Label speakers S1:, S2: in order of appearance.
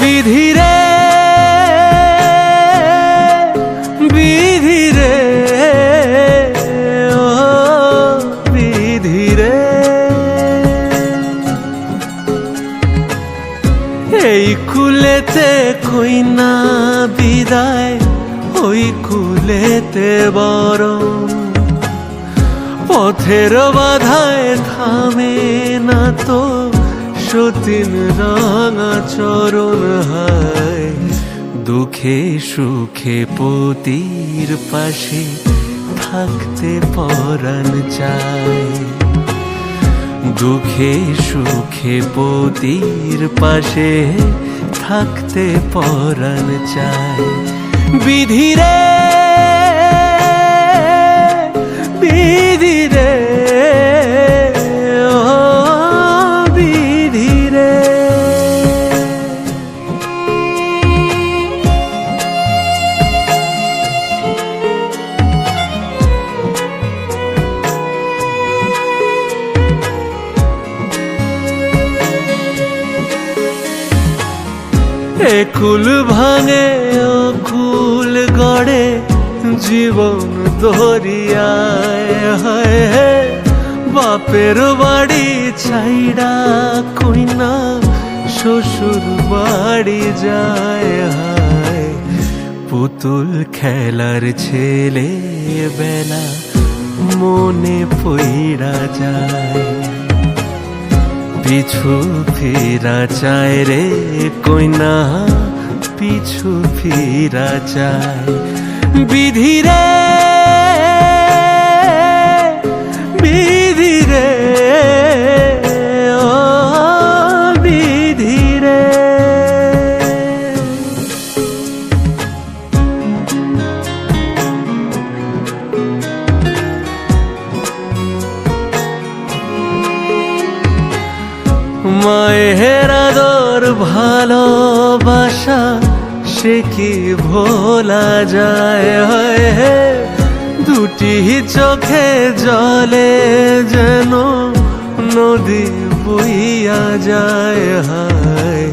S1: বিধিরে বিধিরে ও বিধিরে, এই কুলেতে কইনা বিদায়, ওই কুলেতে বরং পথের বাধায় থামে না তো সতীন রাঙা চরণ। হায় দুঃখে সুখে পতির পাশে থাকতে পরাণ চায়, দুঃখে সুখে পতির পাশে থাকতে পরাণ চায়। বিধিরে বিধিরে ও বিধিরে, একুল ভাঙে ও কুল গড়ে জীবন দরিয়ায়। হয় বাপের বাড়ি ছাইড়া কইনা শ্বশুর বাড়ি যায়। হায় পুতুল খেলার ছেলে বেলা মনে পইড়া যায়, পিছু ফিরা চায় রে কইনা পিছু ফিরা চায়। বিধিরে বিধিরে ও বিধিরে, মায়ের আদর ভালোবাসা সে কি ভোলা যায়। হয় দুটি চোখে জলে যেন নদী বইয়া যায়। হায়